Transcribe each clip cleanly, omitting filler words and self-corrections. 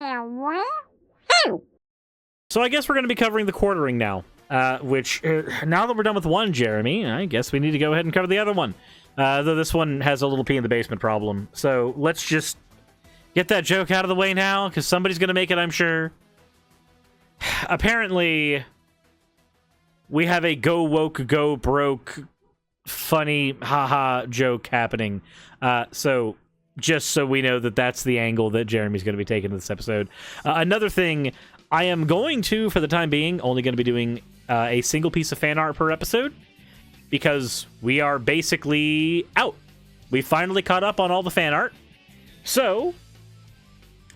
So I guess we're going to be covering the quartering now, which, now that we're done with one, Jeremy, I guess we need to go ahead and cover the other one. Though this one has a little pee in the basement problem. So let's just get that joke out of the way now, because somebody's going to make it, I'm sure. Apparently, we have a go woke, go broke, funny, haha joke happening. So just so we know that that's the angle that Jeremy's going to be taking in this episode. Another thing, I am going to, for the time being, only going to be doing a single piece of fan art per episode, because we are basically out. We finally caught up on all the fan art. So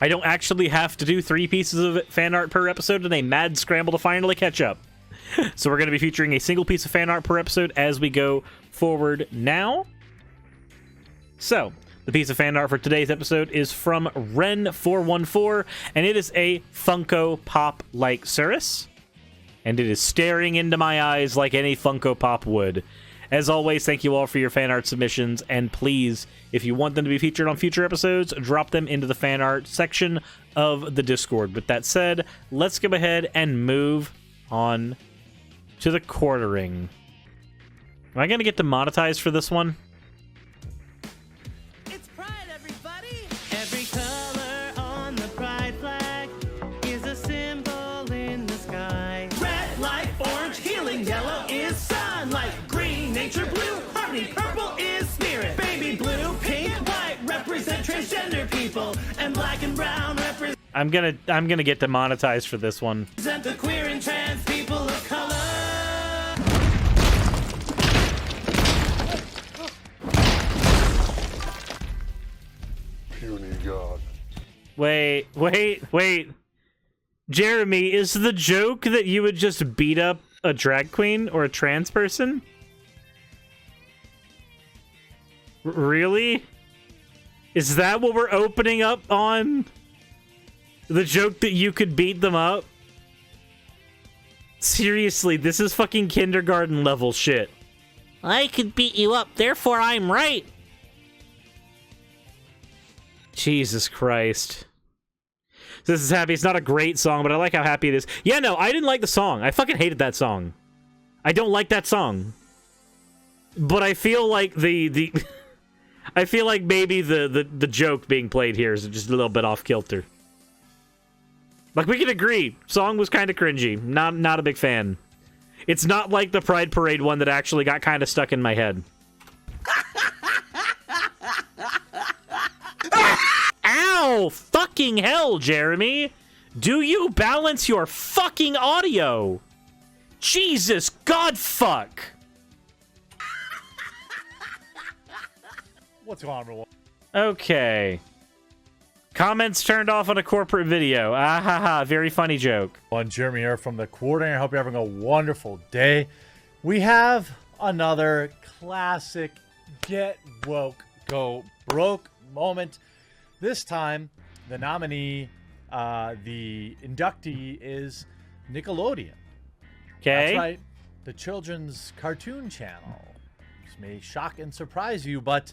I don't actually have to do 3 pieces of fan art per episode in a mad scramble to finally catch up. So we're going to be featuring a single piece of fan art per episode as we go forward now. So the piece of fan art for today's episode is from Ren414, and it is a Funko Pop like Suris. And it is staring into my eyes like any Funko Pop would. As always, thank you all for your fan art submissions, and please, if you want them to be featured on future episodes, drop them into the fan art section of the Discord. With that said, let's go ahead and move on to the quartering. Am I going to get demonetized for this one? It's Pride, everybody! Every color on the Pride flag is a symbol in the sky. Red, light orange, healing, yellow is sunlight, green, nature, blue, harmony, purple is spirit, baby blue, pink, white represent transgender people, and black and brown represent I'm gonna get demonetized for this one. the queer and trans people of color. Puny God. Wait. Jeremy, is the joke that you would just beat up a drag queen or a trans person? Really? Is that what we're opening up on? The joke that you could beat them up? Seriously, this is fucking kindergarten level shit. I could beat you up, therefore I'm right. Jesus Christ. This is happy. It's not a great song, but I like how happy it is. Yeah, no, I didn't like the song. I fucking hated that song. I don't like that song. But I feel like the I feel like maybe the joke being played here is just a little bit off kilter. Like, we can agree, song was kind of cringy. Not a big fan. It's not like the Pride Parade one that actually got kind of stuck in my head. Ow! Fucking hell, Jeremy! Do you balance your fucking audio? Jesus Godfuck! What's going on, everyone? Okay. Comments turned off on a corporate video. Ah ha ha, very funny joke. I'm Jeremy here from the Coordinator. I hope you're having a wonderful day. We have another classic get woke, go broke moment. This time, the nominee, the inductee is Nickelodeon. Okay. That's right, the children's cartoon channel. This may shock and surprise you, but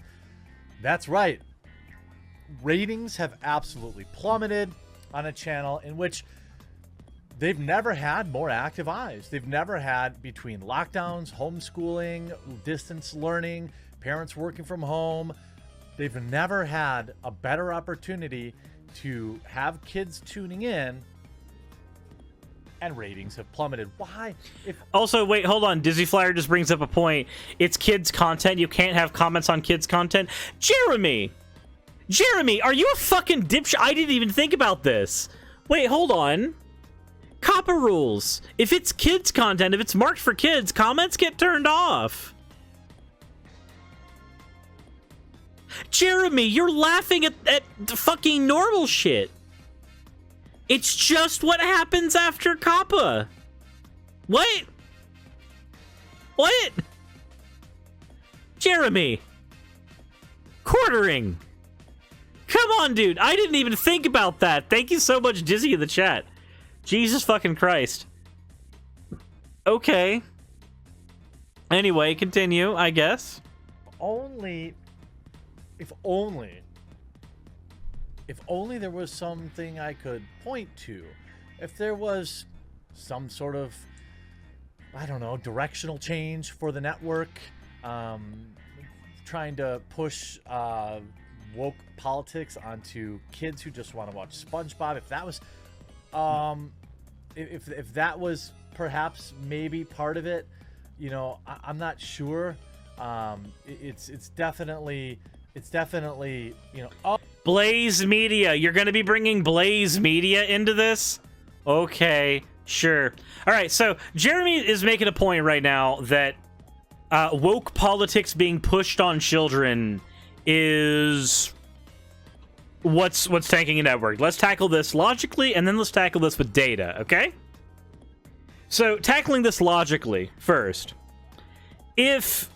that's right. Ratings have absolutely plummeted on a channel in which they've never had more active eyes. They've never had, between lockdowns, homeschooling, distance learning, parents working from home, they've never had a better opportunity to have kids tuning in, and ratings have plummeted. Why? Also, wait, hold on. Dizzy Flyer just brings up a point. It's kids' content. You can't have comments on kids' content. Jeremy, are you a fucking dipshit? I didn't even think about this. Wait, hold on. COPPA rules. If it's kids' content, if it's marked for kids, comments get turned off. Jeremy, you're laughing at the fucking normal shit. It's just what happens after COPPA. What? Jeremy. Quartering. Come on, dude. I didn't even think about that. Thank you so much, Dizzy, in the chat. Jesus fucking Christ. Okay. Anyway, continue, I guess. If only if only there was something I could point to. If there was some sort of, I don't know, directional change for the network, trying to push woke politics onto kids who just want to watch SpongeBob. If that was, if that was perhaps maybe part of it, you know, I'm not sure. It's definitely, you know. Oh. Blaze Media. You're going to be bringing Blaze Media into this? Okay, sure. All right, so Jeremy is making a point right now that woke politics being pushed on children is what's tanking a network. Let's tackle this logically, and then let's tackle this with data, okay? So, tackling this logically first. If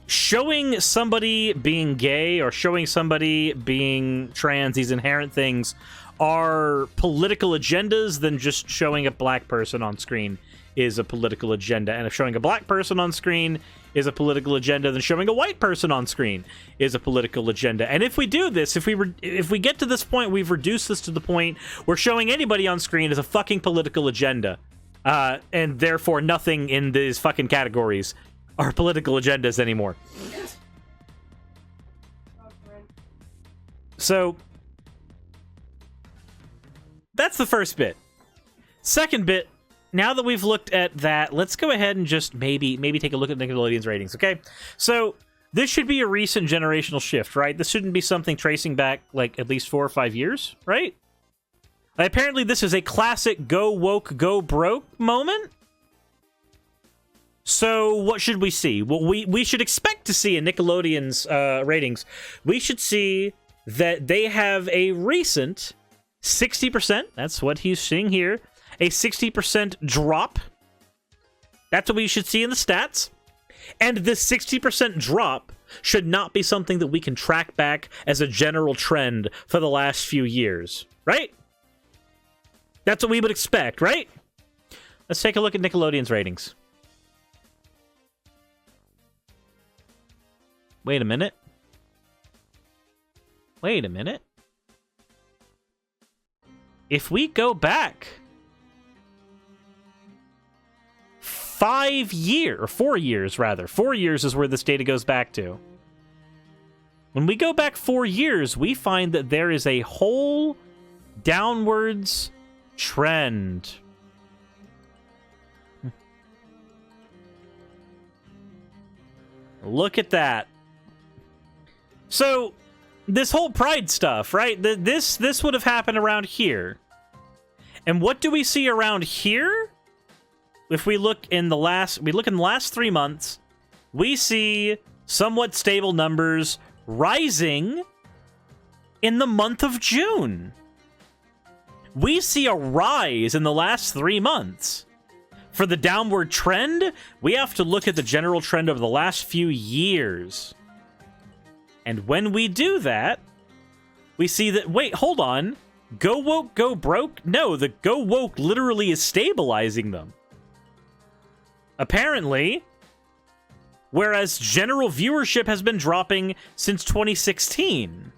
showing somebody being gay or showing somebody being trans, these inherent things, are political agendas, then just showing a black person on screen is a political agenda. And if showing a black person on screen is a political agenda, then showing a white person on screen is a political agenda. And if we do this, if we get to this point, we've reduced this to the point where showing anybody on screen is a fucking political agenda. And therefore nothing in these fucking categories are political agendas anymore. So that's the first bit. Second bit, now that we've looked at that, let's go ahead and just maybe take a look at Nickelodeon's ratings, okay? So this should be a recent generational shift, right? This shouldn't be something tracing back like at least 4 or 5 years, right? Apparently this is a classic go woke, go broke moment. So what should we see? Well, we should expect to see in Nickelodeon's ratings, we should see that they have a recent 60%, that's what he's seeing here, a 60% drop. That's what we should see in the stats. And this 60% drop should not be something that we can track back as a general trend for the last few years, right? That's what we would expect, right? Let's take a look at Nickelodeon's ratings. Wait a minute. Wait a minute. If we go back 4 years rather. 4 years is where this data goes back to. When we go back 4 years, we find that there is a whole downwards trend. Look at that. So, this whole Pride stuff, right? This would have happened around here. And what do we see around here? If we look in the last 3 months, we see somewhat stable numbers rising in the month of June. We see a rise in the last 3 months. For the downward trend, we have to look at the general trend over the last few years. And when we do that, we see that, wait, hold on. Go woke, go broke? No, the go woke literally is stabilizing them. Apparently, whereas general viewership has been dropping since 2016.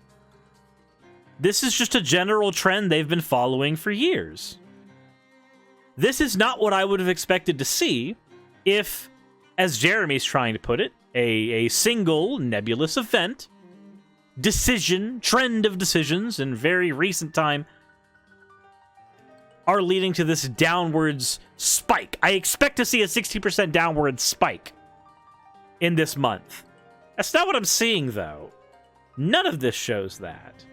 This is just a general trend they've been following for years. This is not what I would have expected to see if, as Jeremy's trying to put it, a single nebulous event, trend of decisions in very recent time are leading to this downwards spike. I expect to see a 60% downward spike in this month. That's not what I'm seeing, though. None of this shows that.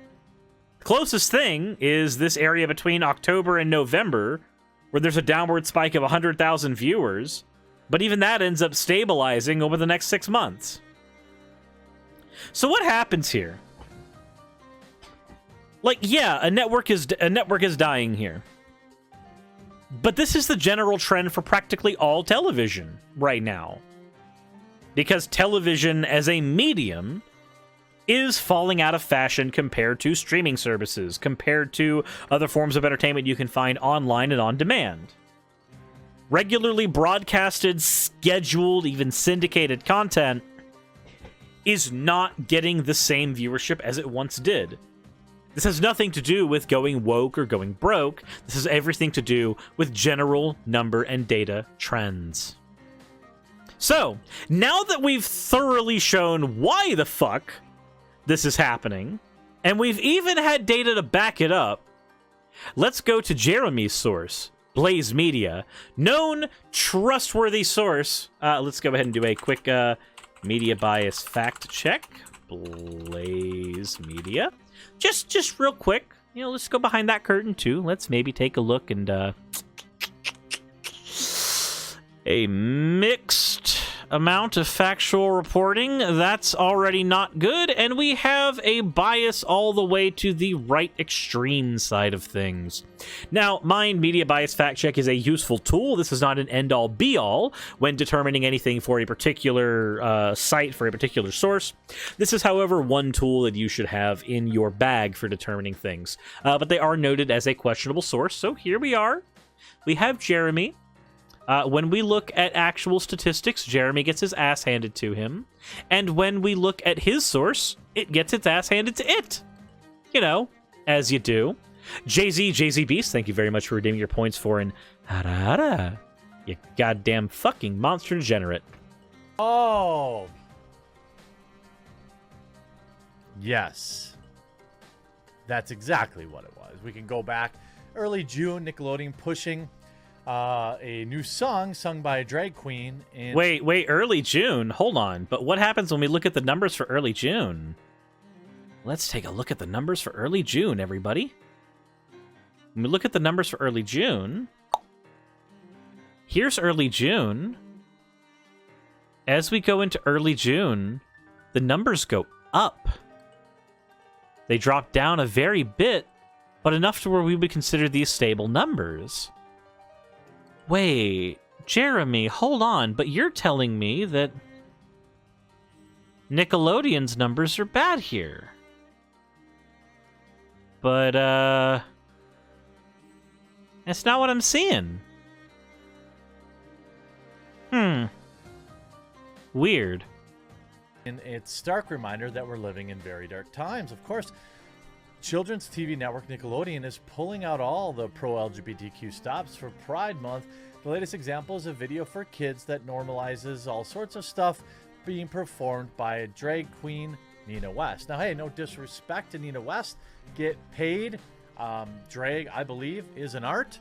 The closest thing is this area between October and November, where there's a downward spike of 100,000 viewers, but even that ends up stabilizing over the next 6 months. So what happens here? Like, yeah, a network is dying here. But this is the general trend for practically all television right now. Because television as a medium is falling out of fashion compared to streaming services, compared to other forms of entertainment you can find online and on demand. Regularly broadcasted, scheduled, even syndicated content is not getting the same viewership as it once did. This has nothing to do with going woke or going broke. This has everything to do with general number and data trends. So, now that we've thoroughly shown why the fuck this is happening, and we've even had data to back it up, let's go to Jeremy's source, Blaze Media, known trustworthy source. Let's go ahead and do a quick media bias fact check. Blaze Media. Just real quick, let's go behind that curtain too. Let's maybe take a look and a mixed amount of factual reporting. That's already not good, and we have a bias all the way to the right extreme side of things. Now, mind media bias fact check is a useful tool. This is not an end-all be-all when determining anything for a particular site, for a particular source. This is, however, one tool that you should have in your bag for determining things. But they are noted as a questionable source, so here we are. We have Jeremy. When we look at actual statistics, Jeremy gets his ass handed to him. And when we look at his source, it gets its ass handed to it. As you do. JZ Beast, thank you very much for redeeming your points for an harara. You goddamn fucking monster degenerate. Oh. Yes. That's exactly what it was. We can go back early June, Nickelodeon pushing a new song sung by a drag queen. And Wait, early June? Hold on. But what happens when we look at the numbers for early June? Let's take a look at the numbers for early June, everybody. When we look at the numbers for early June, here's early June. As we go into early June, the numbers go up. They drop down a very bit, but enough to where we would consider these stable numbers. Wait, Jeremy, hold on, but you're telling me that Nickelodeon's numbers are bad here. But, that's not what I'm seeing. Weird. And it's a stark reminder that we're living in very dark times. Of course, children's TV network Nickelodeon is pulling out all the pro-LGBTQ stops for Pride Month. The latest example is a video for kids that normalizes all sorts of stuff being performed by a drag queen, Nina West. Now, hey, no disrespect to Nina West. Get paid. Drag, I believe, is an art.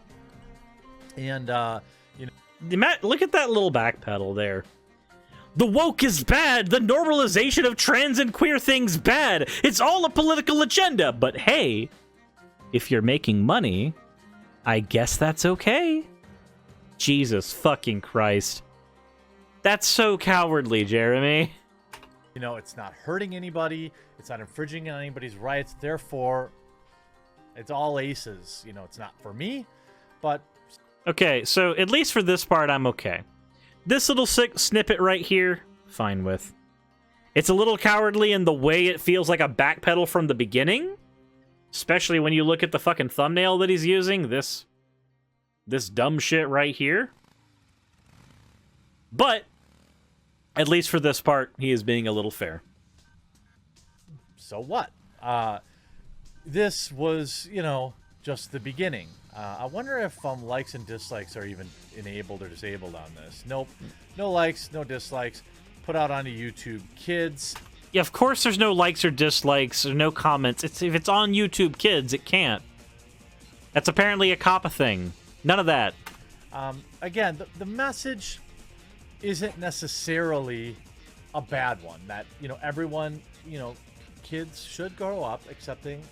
And, Matt, look at that little backpedal there. The woke is bad. The normalization of trans and queer things bad. It's all a political agenda. But hey, if you're making money, I guess that's okay. Jesus fucking Christ. That's so cowardly, Jeremy. It's not hurting anybody. It's not infringing on anybody's rights. Therefore, it's all aces. It's not for me, but... Okay, so at least for this part, I'm okay. This little snippet right here, fine with. It's a little cowardly in the way it feels like a backpedal from the beginning. Especially when you look at the fucking thumbnail that he's using. This dumb shit right here. But, at least for this part, he is being a little fair. So what? This was, just the beginning. I wonder if likes and dislikes are even enabled or disabled on this. Nope. No likes, no dislikes. Put out onto YouTube Kids. Yeah, of course there's no likes or dislikes or no comments. If it's on YouTube Kids, it can't. That's apparently a COPPA thing. None of that. Again, the message isn't necessarily a bad one. That, everyone, kids should grow up accepting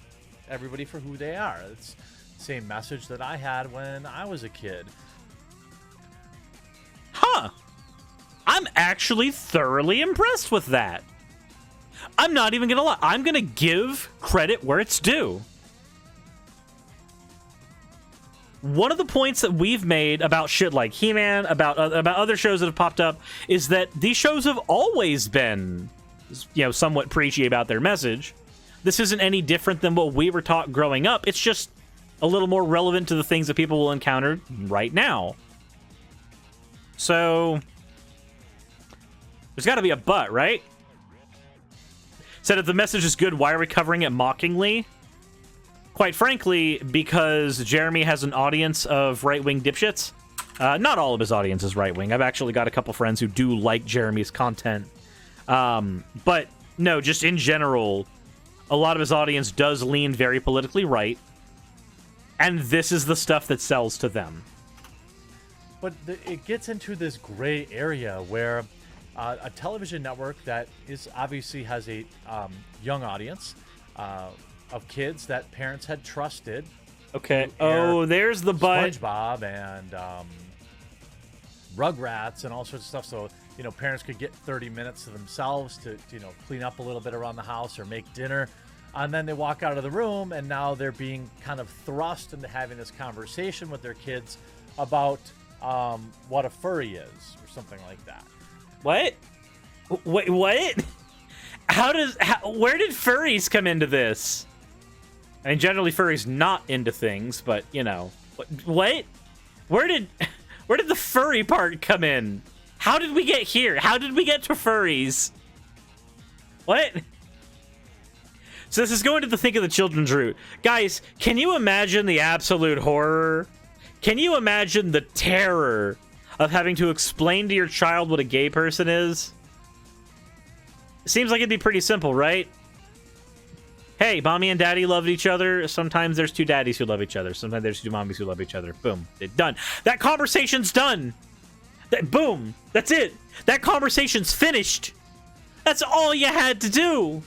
everybody for who they are. It's the same message that I had when I was a kid. Huh. I'm actually thoroughly impressed with that. I'm not even gonna lie. I'm gonna give credit where it's due. One of the points that we've made about shit like He-Man, about other shows that have popped up, is that these shows have always been, somewhat preachy about their message. This isn't any different than what we were taught growing up. It's just a little more relevant to the things that people will encounter right now. So, there's got to be a but, right? Said if the message is good, why are we covering it mockingly? quite frankly, because Jeremy has an audience of right-wing dipshits. Not all of his audience is right-wing. I've actually got a couple friends who do like Jeremy's content. But no, just in general, a lot of his audience does lean very politically right. And this is the stuff that sells to them. But it gets into this gray area where a television network that is obviously has a young audience of kids that parents had trusted. Okay. Oh, there's the butt. SpongeBob and Rugrats and all sorts of stuff. So, parents could get 30 minutes to themselves to, clean up a little bit around the house or make dinner. And then they walk out of the room, and now they're being kind of thrust into having this conversation with their kids about what a furry is or something like that. What? Wait, what? Where did furries come into this? I mean, generally furries not into things, but what? Where did the furry part come in? How did we get here? How did we get to furries? What? So this is going to the think of the children's route. Guys, can you imagine the absolute horror? Can you imagine the terror of having to explain to your child what a gay person is? Seems like it'd be pretty simple, right? Hey, mommy and daddy loved each other. Sometimes there's two daddies who love each other. Sometimes there's two mommies who love each other. Boom. It's done. That conversation's done. Boom. That's it. That conversation's finished. That's all you had to do.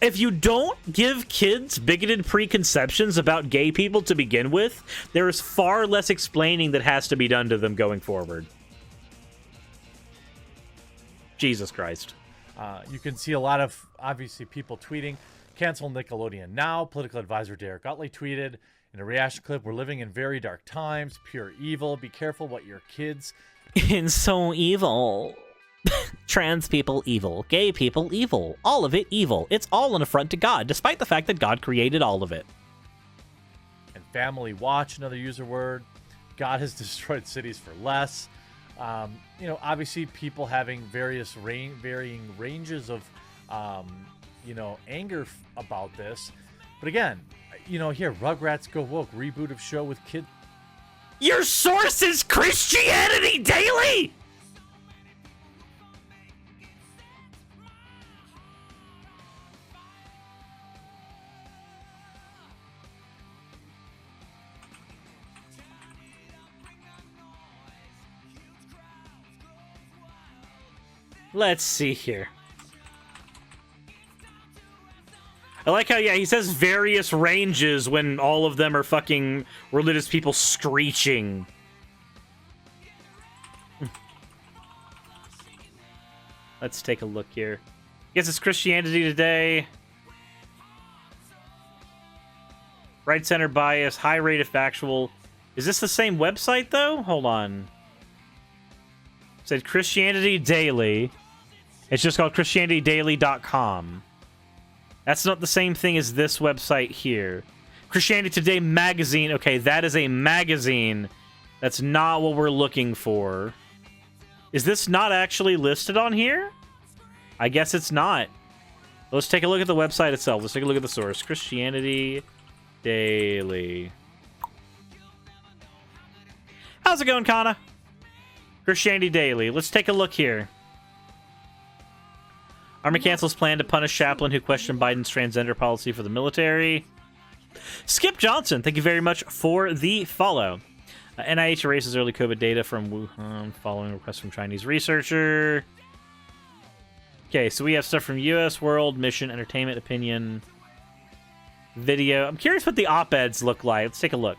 If you don't give kids bigoted preconceptions about gay people to begin with, there is far less explaining that has to be done to them going forward. Jesus Christ. You can see a lot of, obviously, people tweeting, cancel Nickelodeon now. Political advisor Derek Utley tweeted in a reaction clip, we're living in very dark times, pure evil. Be careful what your kids... And so evil. Trans people evil, gay people evil, all of it evil. It's all an affront to God, despite the fact that God created all of it. And family watch, another user word. God has destroyed cities for less. Obviously people having varying ranges of, anger about this. But again, here, Rugrats Go Woke, reboot of show with kids. Your source is Christianity Daily! Let's see here. I like how, he says various ranges when all of them are fucking religious people screeching. Let's take a look here. Guess it's Christianity Today. Right center bias, high rate of factual. Is this the same website, though? Hold on. It said Christianity Daily. It's just called ChristianityDaily.com. That's not the same thing as this website here. Christianity Today magazine. Okay, that is a magazine. That's not what we're looking for. Is this not actually listed on here? I guess it's not. Let's take a look at the website itself. Let's take a look at the source. Christianity Daily. How's it going, Kana? Christianity Daily. Let's take a look here. Army cancels plan to punish chaplain who questioned Biden's transgender policy for the military. Skip Johnson, thank you very much for the follow. NIH erases early COVID data from Wuhan following request from Chinese researcher. Okay, so we have stuff from U.S. World, Mission, Entertainment, Opinion, Video. I'm curious what the op-eds look like. Let's take a look.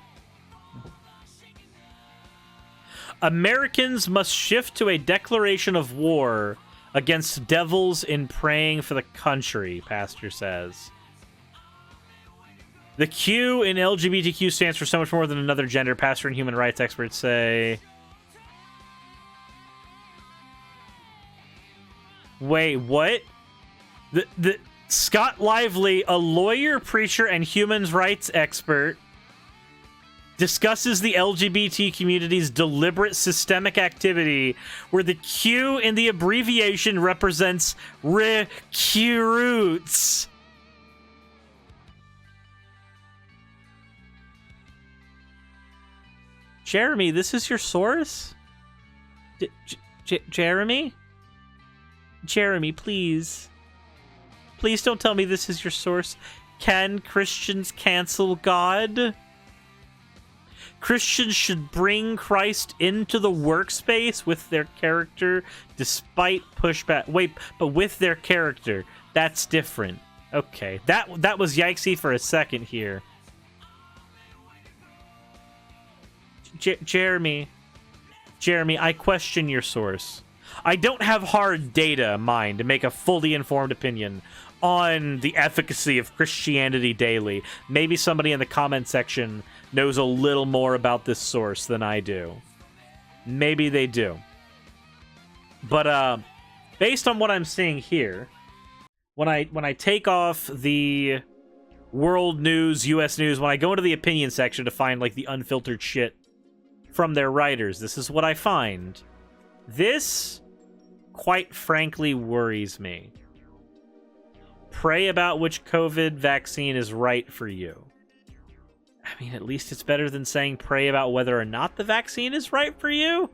Americans must shift to a declaration of war against devils in praying for the country, pastor says. The Q in LGBTQ stands for so much more than another gender, pastor and human rights experts say. Wait, what? The Scott Lively, a lawyer, preacher, and human rights expert, discusses the LGBT community's deliberate systemic activity, where the Q in the abbreviation represents recruits. Jeremy, this is your source? Jeremy? Jeremy, please. Please don't tell me this is your source. Can Christians cancel God? Christians should bring Christ into the workspace with their character despite pushback. Wait, but with their character. That's different. Okay, that was yikesy for a second here. Jeremy, I question your source. I don't have hard data, mind, to make a fully informed opinion on the efficacy of Christianity Daily. Maybe somebody in the comment section knows a little more about this source than I do. Maybe they do. But based on what I'm seeing here, when I take off the world news, US news, when I go into the opinion section to find like the unfiltered shit from their writers, this is what I find. This, quite frankly, worries me. Pray about which COVID vaccine is right for you. I mean, at least it's better than saying pray about whether or not the vaccine is right for you.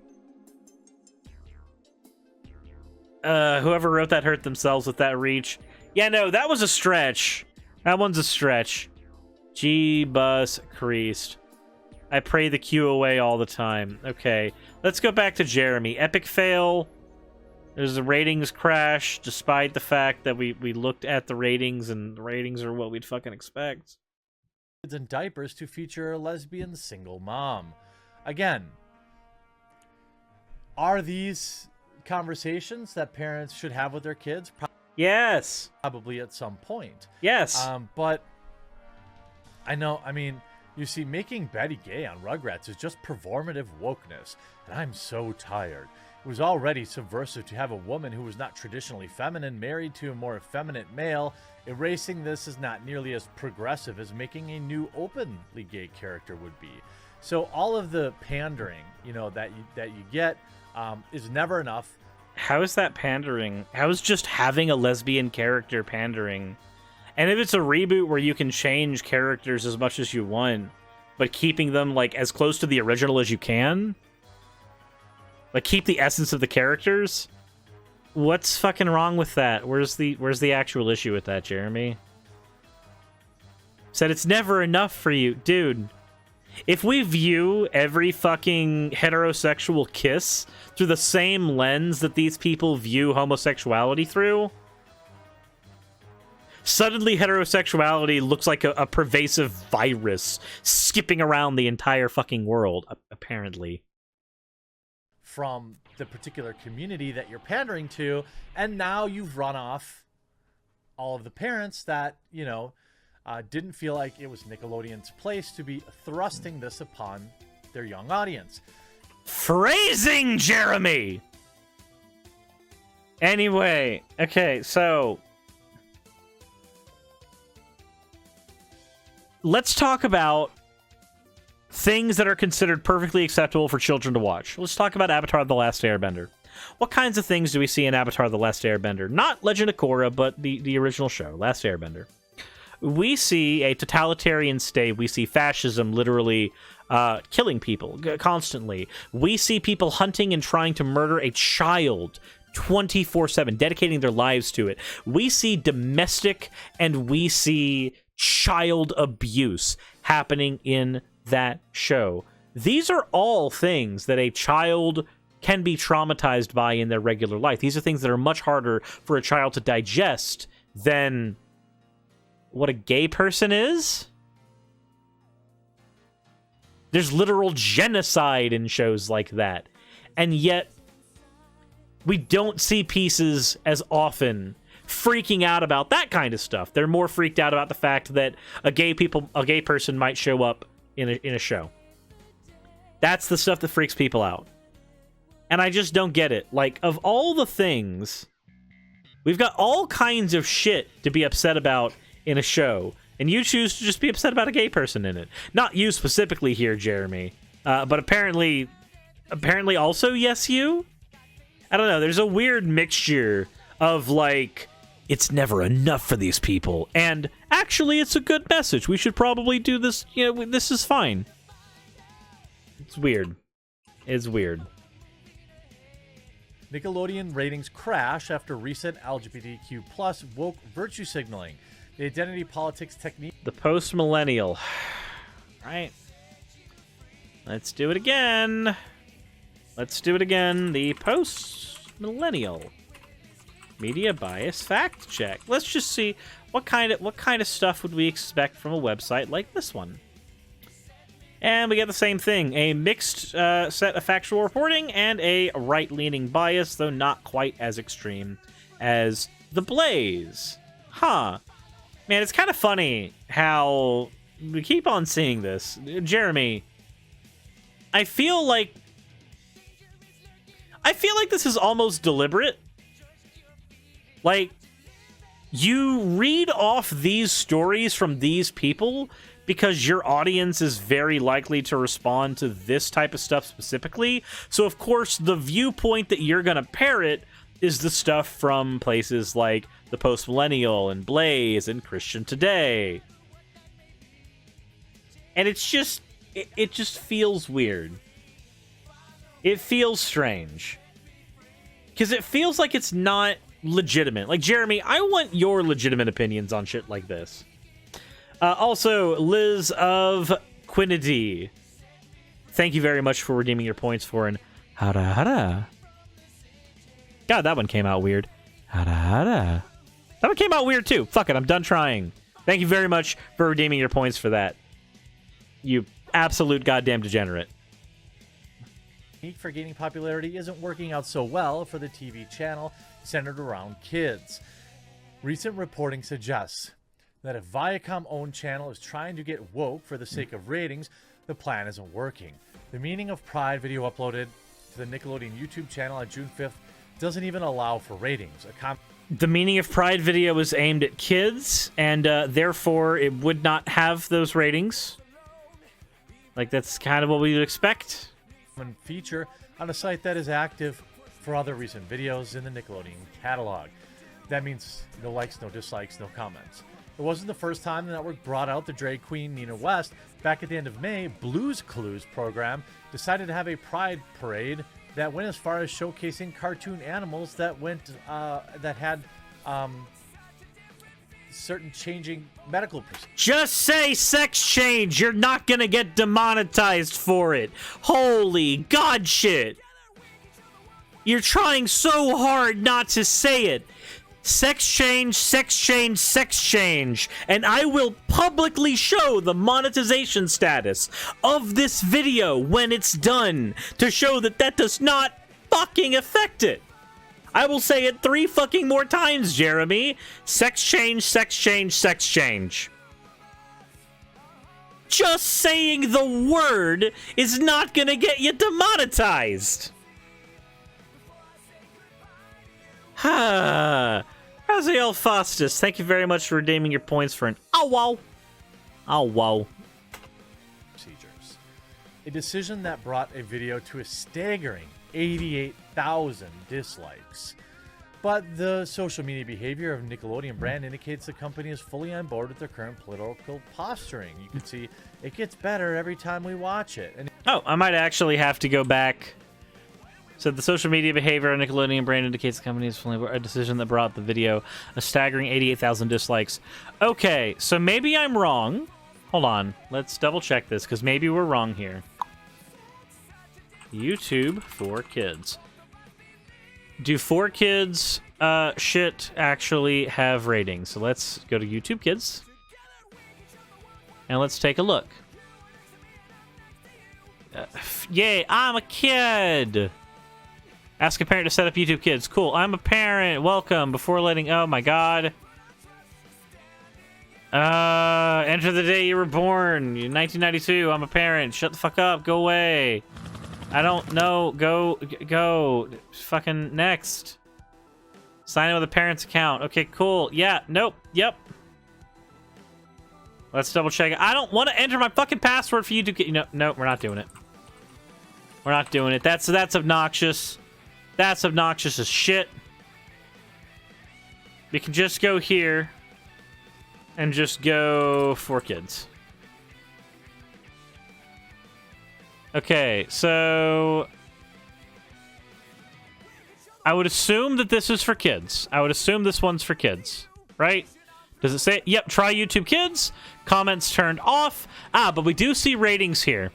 Whoever wrote that hurt themselves with that reach. Yeah, no, that was a stretch. That one's a stretch. G-bus creased. I pray the queue away all the time. Okay, let's go back to Jeremy. Epic fail. There's a ratings crash, despite the fact that we looked at the ratings, and the ratings are what we'd fucking expect. Kids in diapers to feature a lesbian single mom. Again, are these conversations that parents should have with their kids? Yes. Probably at some point. Yes. But I know, I mean, you see, making Betty gay on Rugrats is just performative wokeness, and I'm so tired. It was already subversive to have a woman who was not traditionally feminine married to a more effeminate male. Erasing this is not nearly as progressive as making a new openly gay character would be. So all of the pandering, you know, that you get is never enough. How is that pandering? How is just having a lesbian character pandering? And if it's a reboot where you can change characters as much as you want, but keeping them like as close to the original as you can, like keep the essence of the characters, what's fucking wrong with that? Where's the actual issue with that, Jeremy? Said it's never enough for you, dude. If we view every fucking heterosexual kiss through the same lens that these people view homosexuality through, suddenly heterosexuality looks like a pervasive virus skipping around the entire fucking world, apparently. From the particular community that you're pandering to, and now you've run off all of the parents that, you know, didn't feel like it was Nickelodeon's place to be thrusting this upon their young audience. Phrasing, Jeremy! Anyway, okay, so let's talk about things that are considered perfectly acceptable for children to watch. Let's talk about Avatar: The Last Airbender. What kinds of things do we see in Avatar: The Last Airbender? Not Legend of Korra, but the original show, Last Airbender. We see a totalitarian state. We see fascism literally killing people constantly. We see people hunting and trying to murder a child 24/7, dedicating their lives to it. We see domestic and we see child abuse happening in that show. These are all things that a child can be traumatized by in their regular life. These are things that are much harder for a child to digest than what a gay person is. There's literal genocide in shows like that. And yet, we don't see pieces as often freaking out about that kind of stuff. They're more freaked out about the fact that a gay person might show up in a show. That's the stuff that freaks people out. And I just don't get it. Like, of all the things, we've got all kinds of shit to be upset about in a show, and you choose to just be upset about a gay person in it. Not you specifically here, Jeremy, but apparently also yes you? I don't know, there's a weird mixture of like, it's never enough for these people, and actually it's a good message, we should probably do this, you know, this is fine. It's weird. It's weird. Nickelodeon ratings crash after recent LGBTQ plus woke virtue signaling. The identity politics technique. The post-millennial. Right. Let's do it again. Let's do it again. The post-millennial media bias fact check. Let's just see what kind of stuff would we expect from a website like this one. And we get the same thing. A mixed set of factual reporting and a right-leaning bias, though not quite as extreme as The Blaze. Huh. Man, it's kind of funny how we keep on seeing this. Jeremy, I feel like this is almost deliberate. Like, you read off these stories from these people because your audience is very likely to respond to this type of stuff specifically. So, of course, the viewpoint that you're going to parrot is the stuff from places like The Post-Millennial and Blaze and Christian Today. And it's just... It just feels weird. It feels strange. Because it feels like it's not legitimate. Like, Jeremy, I want your legitimate opinions on shit like this. Also, Liz of Quinity, thank you very much for redeeming your points for an hara hara. God, that one came out weird. Hara hara. That one came out weird too. Fuck it, I'm done trying. Thank you very much for redeeming your points for that. You absolute goddamn degenerate. For gaining popularity isn't working out so well for the TV channel centered around kids. Recent reporting suggests that if Viacom-owned channel is trying to get woke for the sake of ratings, the plan isn't working. The Meaning of Pride video uploaded to the Nickelodeon YouTube channel on June 5th doesn't even allow for ratings. The Meaning of Pride video was aimed at kids, and therefore it would not have those ratings. Like, that's kind of what we would expect. Feature on a site that is active for other recent videos in the Nickelodeon catalog. That means no likes, no dislikes, no comments. It wasn't the first time the network brought out the drag queen Nina West. Back at the end of May, Blue's Clues program decided to have a pride parade that went as far as showcasing cartoon animals that had certain changing medical procedures. Just say sex change. You're not gonna get demonetized for it. Holy god shit. You're trying so hard not to say it. Sex change, sex change, sex change. And I will publicly show the monetization status of this video when it's done to show that that does not fucking affect it. I will say it 3 fucking more times, Jeremy. Sex change, sex change, sex change. Just saying the word is not gonna get you demonetized. Raziel Faustus, thank you very much for redeeming your points for an oh wow. Oh wow. Procedures. A decision that brought a video to a staggering 88,000 dislikes. But the social media behavior of Nickelodeon brand indicates the company is fully on board with their current political posturing. You can see it gets better every time we watch it. And oh, I might actually have to go back. So the social media behavior of Nickelodeon brand indicates the company is fully on board. A decision that brought the video a staggering 88,000 dislikes. Okay, so maybe I'm wrong. Hold on, let's double check this because maybe we're wrong here. YouTube for kids. Do 4Kids shit actually have ratings? So let's go to YouTube Kids and let's take a look. Yay, I'm a kid. Ask a parent to set up YouTube Kids. Cool, I'm a parent. Welcome. Before letting... Oh my god. Enter the day you were born. 1992. I'm a parent. Shut the fuck up. Go away. I don't know. Go. Fucking next. Sign in with a parent's account. Okay, cool. Yeah. Nope. Yep. Let's double check. I don't want to enter my fucking password for you to... No, we're not doing it. We're not doing it. That's obnoxious. That's obnoxious as shit. We can just go here and just go 4Kids. Okay, so I would assume that this is for kids. I would assume this one's for kids, right? Does it say it? Yep, try YouTube Kids. Comments turned off. But we do see ratings here.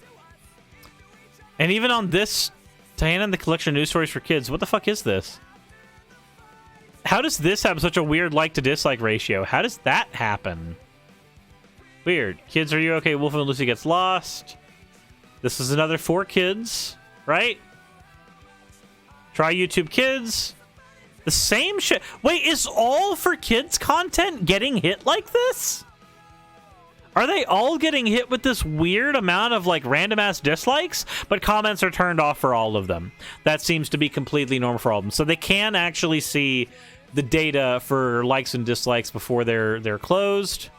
And even on this, Diana and the Collection of News Stories for Kids, what the fuck is this? How does this have such a weird like to dislike ratio? How does that happen? Weird. Kids, are you okay? Wolf and Lucy gets lost. This is another for kids, right? Try YouTube Kids. The same shit. Wait, is all for kids content getting hit like this? Are they all getting hit with this weird amount of like random ass dislikes? But comments are turned off for all of them. That seems to be completely normal for all of them. So they can actually see the data for likes and dislikes before they're closed.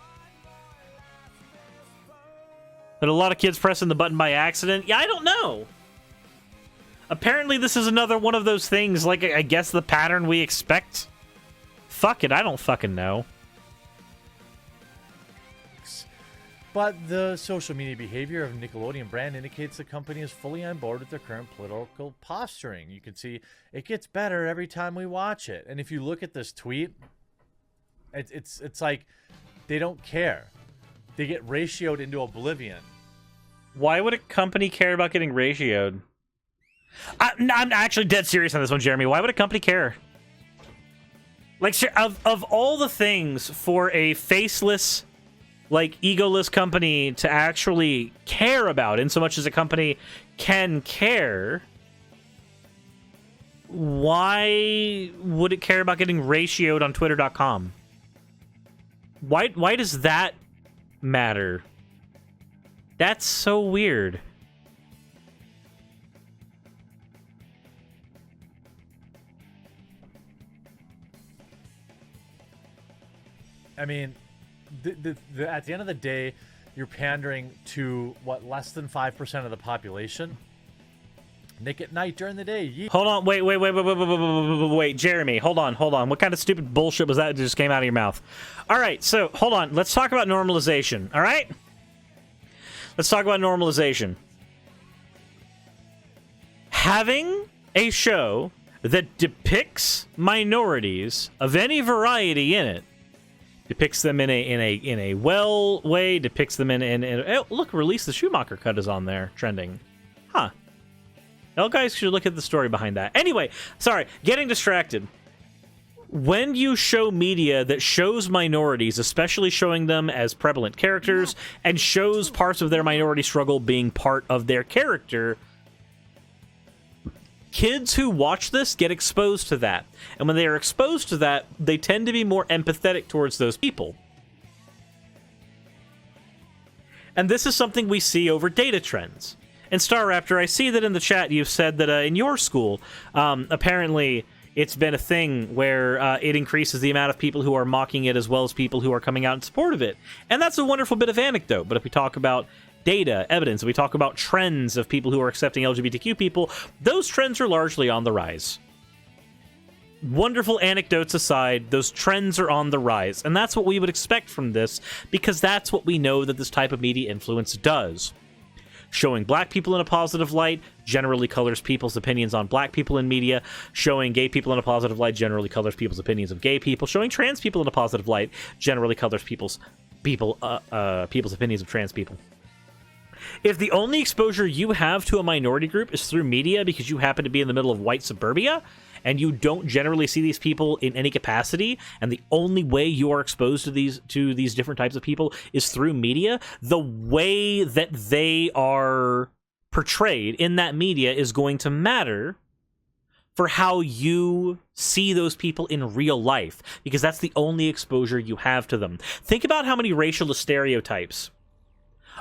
But a lot of kids pressing the button by accident. Yeah, I don't know. Apparently, this is another one of those things, like, I guess the pattern we expect. Fuck it, I don't fucking know. But the social media behavior of Nickelodeon brand indicates the company is fully on board with their current political posturing. You can see it gets better every time we watch it. And if you look at this tweet, it's like they don't care. They get ratioed into oblivion. Why would a company care about getting ratioed? I'm actually dead serious on this one, Jeremy. Why would a company care? Like, of all the things for a faceless, like, egoless company to actually care about, in so much as a company can care, why would it care about getting ratioed on Twitter.com? Why does that matter? That's so weird. I mean, at the end of the day, you're pandering to, what, less than 5% of the population? Nick at night during the day. Hold on, wait, Jeremy, hold on. What kind of stupid bullshit was that just came out of your mouth? All right, so, hold on. Let's talk about normalization, all right? Let's talk about normalization. Having a show that depicts minorities of any variety in it, depicts them in a well way, depicts them in oh, look, Release the Schumacher cut is on there, trending. Huh. Y'all guys should look at the story behind that. Anyway, sorry, getting distracted. When you show media that shows minorities, especially showing them as prevalent characters, and shows parts of their minority struggle being part of their character, kids who watch this get exposed to that. And when they are exposed to that, they tend to be more empathetic towards those people. And this is something we see over data trends. And Star Raptor, I see that in the chat you've said that in your school, apparently it's been a thing where it increases the amount of people who are mocking it as well as people who are coming out in support of it. And that's a wonderful bit of anecdote. But if we talk about data, evidence, we talk about trends of people who are accepting LGBTQ people, those trends are largely on the rise. Wonderful anecdotes aside, those trends are on the rise. And that's what we would expect from this, because that's what we know that this type of media influence does. Showing black people in a positive light generally colors people's opinions on black people in media. Showing gay people in a positive light generally colors people's opinions of gay people. Showing trans people in a positive light generally colors people's opinions of trans people. If the only exposure you have to a minority group is through media because you happen to be in the middle of white suburbia, and you don't generally see these people in any capacity, and the only way you are exposed to these different types of people is through media, the way that they are portrayed in that media is going to matter for how you see those people in real life, because that's the only exposure you have to them. Think about how many racial stereotypes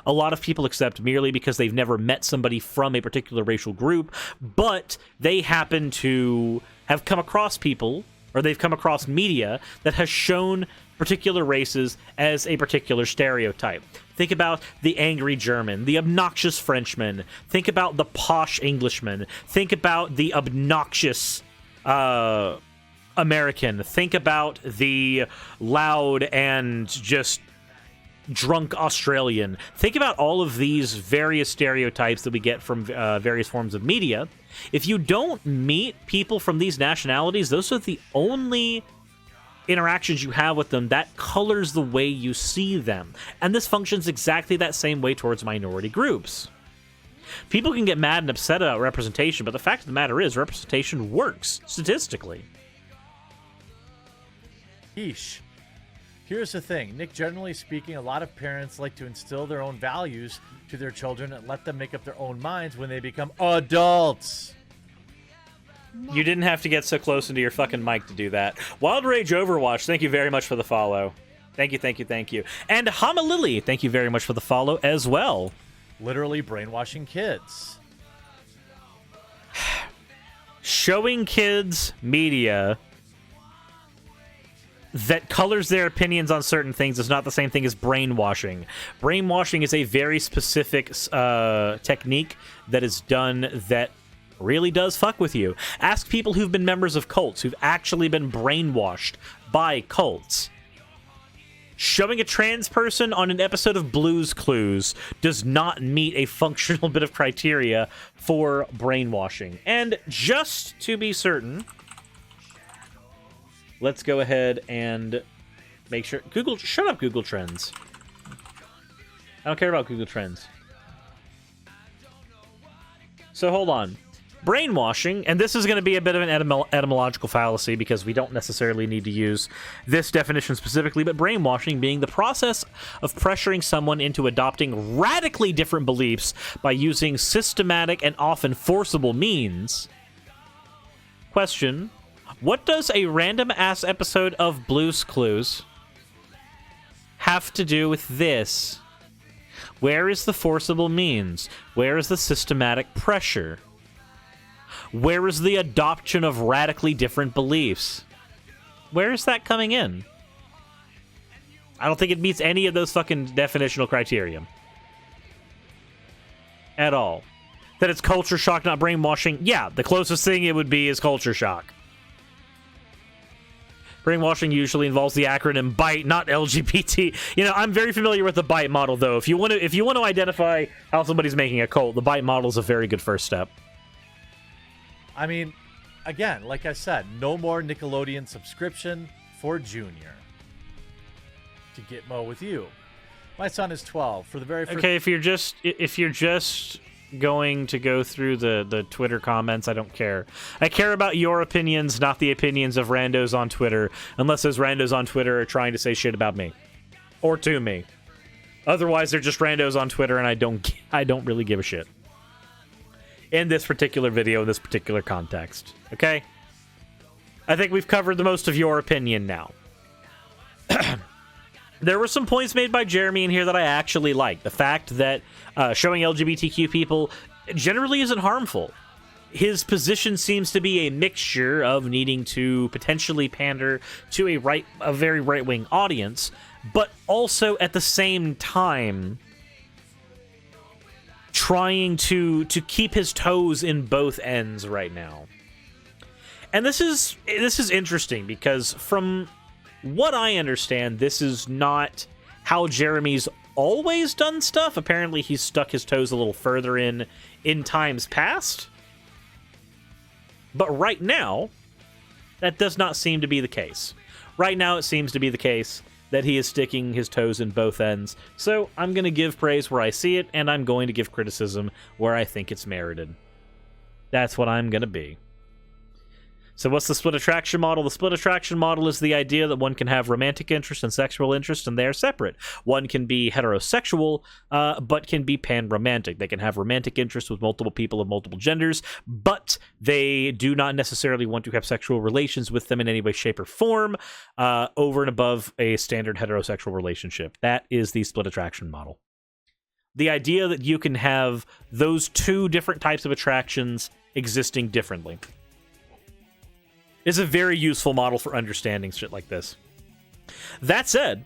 a lot of people accept merely because they've never met somebody from a particular racial group, but they happen to have come across people, or they've come across media that has shown particular races as a particular stereotype. Think about the angry German, the obnoxious Frenchman. Think about the posh Englishman. Think about the obnoxious American. Think about the loud and just drunk Australian. Think about all of these various stereotypes that we get from various forms of media. If you don't meet people from these nationalities, those are the only interactions you have with them that colors the way you see them. And this functions exactly that same way towards minority groups. People can get mad and upset about representation, but the fact of the matter is representation works statistically. Yeesh. Here's the thing, Nick, generally speaking, a lot of parents like to instill their own values to their children and let them make up their own minds when they become adults. You didn't have to get so close into your fucking mic to do that. Wild Rage Overwatch, thank you very much for the follow. Thank you, thank you, thank you. And Hama Lily, thank you very much for the follow as well. Literally brainwashing kids. Showing kids media that colors their opinions on certain things is not the same thing as brainwashing. Brainwashing is a very specific technique that is done that really does fuck with you. Ask people who've been members of cults, who've actually been brainwashed by cults. Showing a trans person on an episode of Blue's Clues does not meet a functional bit of criteria for brainwashing. And just to be certain, let's go ahead and make sure... Shut up, Google Trends. I don't care about Google Trends. So hold on. Brainwashing, and this is going to be a bit of an etymological fallacy because we don't necessarily need to use this definition specifically, but brainwashing being the process of pressuring someone into adopting radically different beliefs by using systematic and often forcible means. Question: what does a random-ass episode of Blue's Clues have to do with this? Where is the forcible means? Where is the systematic pressure? Where is the adoption of radically different beliefs? Where is that coming in? I don't think it meets any of those fucking definitional criteria. At all. That it's culture shock, not brainwashing. Yeah, the closest thing it would be is culture shock. Brainwashing usually involves the acronym BITE, not LGBT. You know, I'm very familiar with the BITE model, though. If you want to identify how somebody's making a cult, the BITE model is a very good first step. I mean, again, like I said, no more Nickelodeon subscription for Junior. To get Mo with you. My son is 12. For the very first... Okay, if you're just going to go through the Twitter comments, I don't care. I care about your opinions, not the opinions of randos on Twitter, unless those randos on Twitter are trying to say shit about me. Or to me. Otherwise, they're just randos on Twitter, and I don't really give a shit. In this particular video, in this particular context. Okay? I think we've covered the most of your opinion now. There were some points made by Jeremy in here that I actually like. The fact that showing LGBTQ people generally isn't harmful. His position seems to be a mixture of needing to potentially pander to a very right-wing audience, but also at the same time trying to keep his toes in both ends right now. And this is interesting because from what I understand, this is not how Jeremy's always done stuff. Apparently he's stuck his toes a little further in times past. But right now, that does not seem to be the case. Right now it seems to be the case that he is sticking his toes in both ends. So I'm going to give praise where I see it, and I'm going to give criticism where I think it's merited. That's what I'm going to be. So what's the split attraction model? The split attraction model is the idea that one can have romantic interest and sexual interest, and they are separate. One can be heterosexual, but can be pan-romantic. They can have romantic interest with multiple people of multiple genders, but they do not necessarily want to have sexual relations with them in any way, shape, or form, over and above a standard heterosexual relationship. That is the split attraction model. The idea that you can have those two different types of attractions existing differently is a very useful model for understanding shit like this. That said,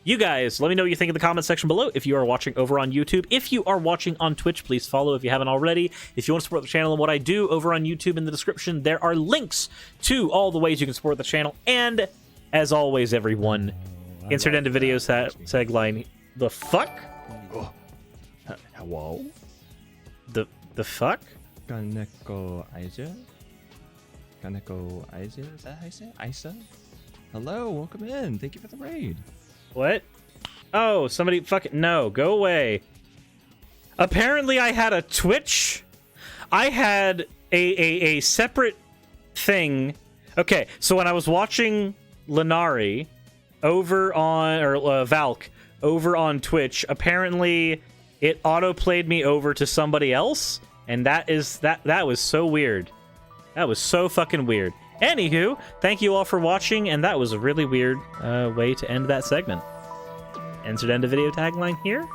you guys, let me know what you think in the comment section below if you are watching over on YouTube. If you are watching on Twitch, please follow if you haven't already. If you want to support the channel and what I do over on YouTube, in the description, there are links to all the ways you can support the channel. And, as always, everyone, Insert end of video tagline. The fuck? Hello? The fuck? Kaneko Aija? Kaneko Aija? Is that how you say it? Isa? Hello, welcome in. Thank you for the raid. What? Oh, somebody fucking no, go away. Apparently I had a Twitch. I had a separate thing. Okay, so when I was watching Linari over on Valk over on Twitch, apparently it auto-played me over to somebody else, and that was so weird. That was so fucking weird. Anywho, thank you all for watching, and that was a really weird way to end that segment. Insert end of video tagline here.